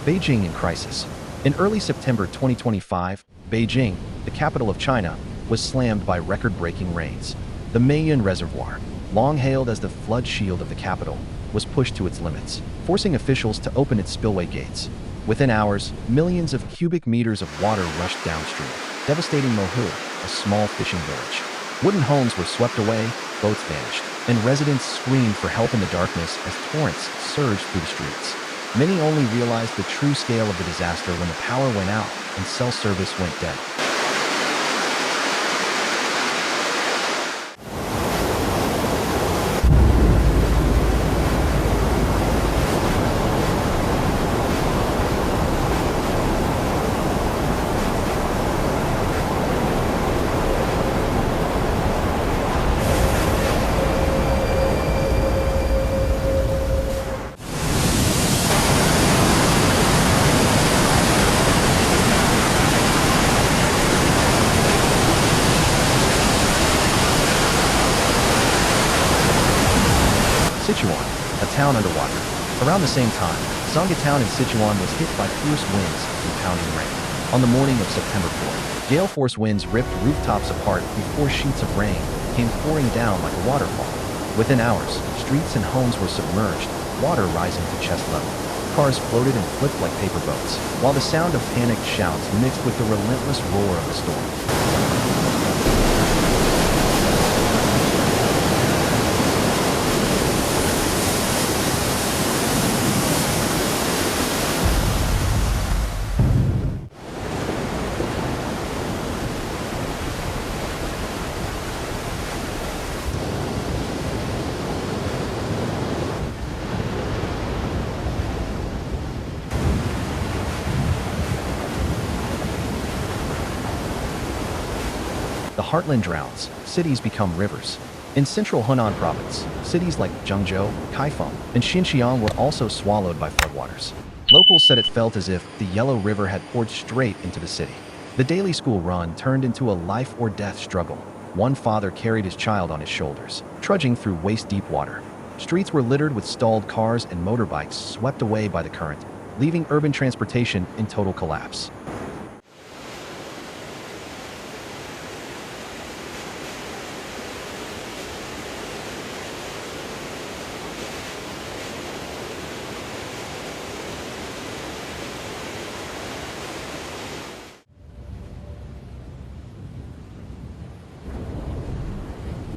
Beijing in crisis. In early September 2025, Beijing, the capital of China, was slammed by record-breaking rains. The Mayan Reservoir, long hailed as the flood shield of the capital, was pushed to its limits, forcing officials to open its spillway gates. Within hours, millions of cubic meters of water rushed downstream, devastating Mohu, a small fishing village. Wooden homes were swept away, boats vanished, and residents screamed for help in the darkness as torrents surged through the streets. Many only realized the true scale of the disaster when the power went out and cell service went dead. Sichuan, a town underwater. Around the same time, Songha town in Sichuan was hit by fierce winds and pounding rain. On the morning of September 4th, gale force winds ripped rooftops apart before sheets of rain came pouring down like a waterfall. Within hours, streets and homes were submerged, water rising to chest level. Cars floated and flipped like paper boats, while the sound of panicked shouts mixed with the relentless roar of the storm. The heartland drowns, cities become rivers. In central Henan province, cities like Zhengzhou, Kaifeng, and Xinxiang were also swallowed by floodwaters. Locals said it felt as if the Yellow River had poured straight into the city. The daily school run turned into a life-or-death struggle. One father carried his child on his shoulders, trudging through waist-deep water. Streets were littered with stalled cars and motorbikes swept away by the current, leaving urban transportation in total collapse.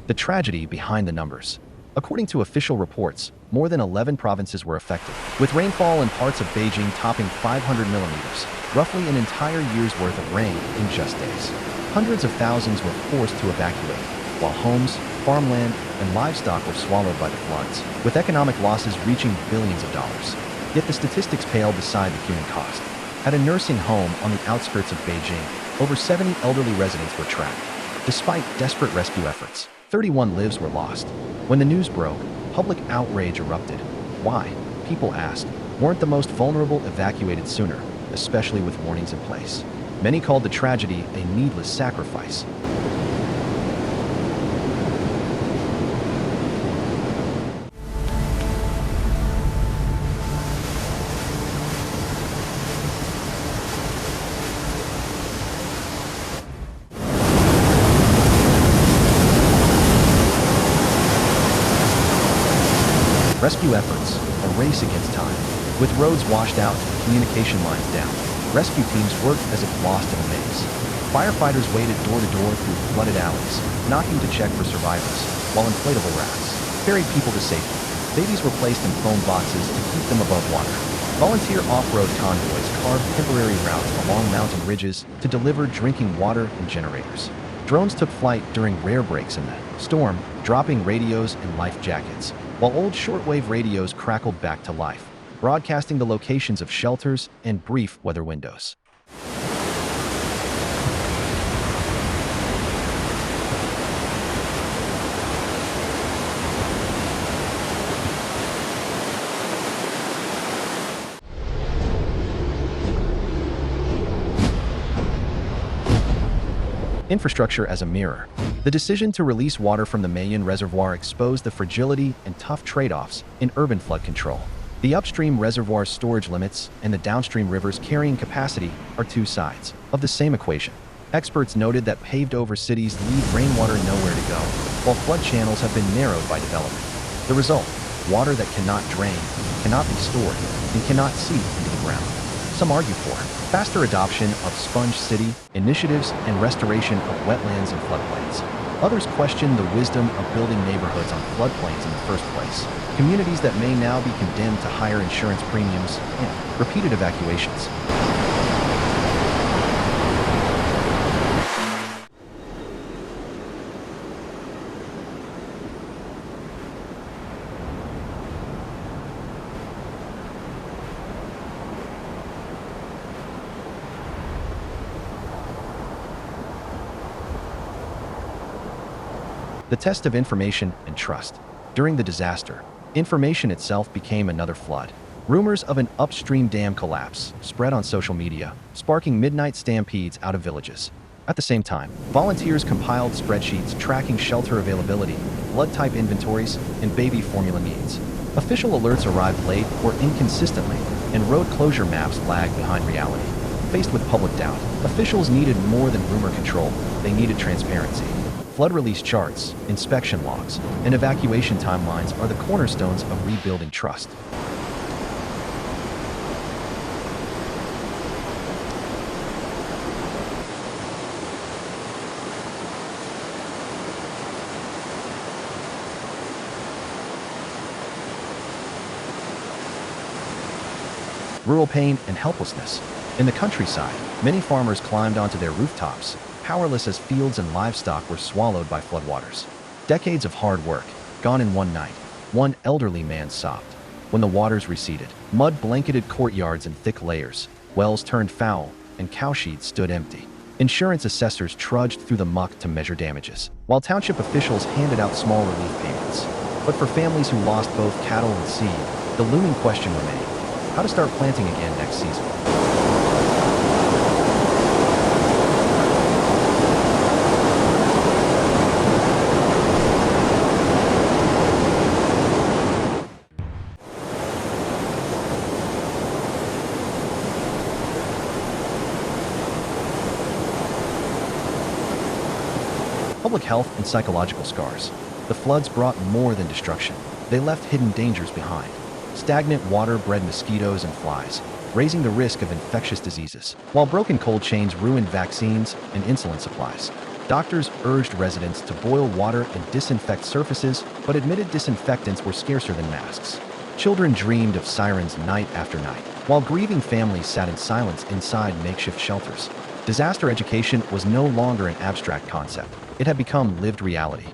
The tragedy behind the numbers. According to official reports, more than 11 provinces were affected, with rainfall in parts of Beijing topping 500 millimeters, roughly an entire year's worth of rain in just days. Hundreds of thousands were forced to evacuate, while homes, farmland, and livestock were swallowed by the floods, with economic losses reaching billions of dollars. Yet the statistics pale beside the human cost. At a nursing home on the outskirts of Beijing, over 70 elderly residents were trapped. Despite desperate rescue efforts, 31 lives were lost. When the news broke, public outrage erupted. Why? People asked. Weren't the most vulnerable evacuated sooner, especially with warnings in place? Many called the tragedy a needless sacrifice. Rescue efforts, a race against time. With roads washed out and communication lines down, rescue teams worked as if lost in a maze. Firefighters waded door to door through flooded alleys, knocking to check for survivors, while inflatable rafts ferried people to safety. Babies were placed in foam boxes to keep them above water. Volunteer off-road convoys carved temporary routes along mountain ridges to deliver drinking water and generators. Drones took flight during rare breaks in the storm, dropping radios and life jackets, while old shortwave radios crackled back to life, broadcasting the locations of shelters and brief weather windows. Infrastructure as a mirror. The decision to release water from the Mayan Reservoir exposed the fragility and tough trade-offs in urban flood control. The upstream reservoir storage limits and the downstream rivers carrying capacity are two sides of the same equation. Experts noted that paved-over cities leave rainwater nowhere to go, while flood channels have been narrowed by development. The result: water that cannot drain, cannot be stored, and cannot seep into the ground. Some argue for faster adoption of sponge city initiatives and restoration of wetlands and floodplains. Others question the wisdom of building neighborhoods on floodplains in the first place, communities that may now be condemned to higher insurance premiums and repeated evacuations. The test of information and trust. During the disaster, information itself became another flood. Rumors of an upstream dam collapse spread on social media, sparking midnight stampedes out of villages. At the same time, volunteers compiled spreadsheets tracking shelter availability, blood type inventories, and baby formula needs. Official alerts arrived late or inconsistently, and road closure maps lagged behind reality. Faced with public doubt, officials needed more than rumor control. They needed transparency. Flood release charts, inspection logs, and evacuation timelines are the cornerstones of rebuilding trust. Rural pain and helplessness. In the countryside, many farmers climbed onto their rooftops, powerless as fields and livestock were swallowed by floodwaters. Decades of hard work, gone in one night. One elderly man sobbed. When the waters receded, mud blanketed courtyards in thick layers, wells turned foul, and cowsheds stood empty. Insurance assessors trudged through the muck to measure damages, while township officials handed out small relief payments. But for families who lost both cattle and seed, the looming question remained: how to start planting again next season. Public health and psychological scars. The floods brought more than destruction. They left hidden dangers behind. Stagnant water bred mosquitoes and flies, raising the risk of infectious diseases, while broken cold chains ruined vaccines and insulin supplies. Doctors urged residents to boil water and disinfect surfaces, but admitted disinfectants were scarcer than masks. Children dreamed of sirens night after night, while grieving families sat in silence inside makeshift shelters. Disaster education was no longer an abstract concept. It had become lived reality.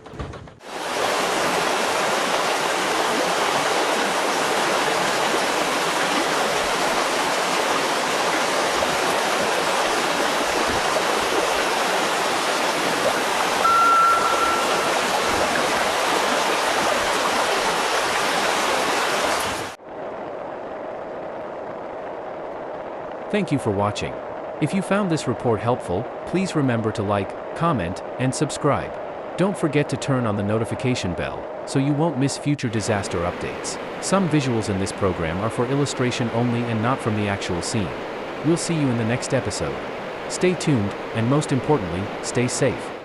Thank you for watching. If you found this report helpful, please remember to like, comment, and subscribe. Don't forget to turn on the notification bell, so you won't miss future disaster updates. Some visuals in this program are for illustration only and not from the actual scene. We'll see you in the next episode. Stay tuned, and most importantly, stay safe.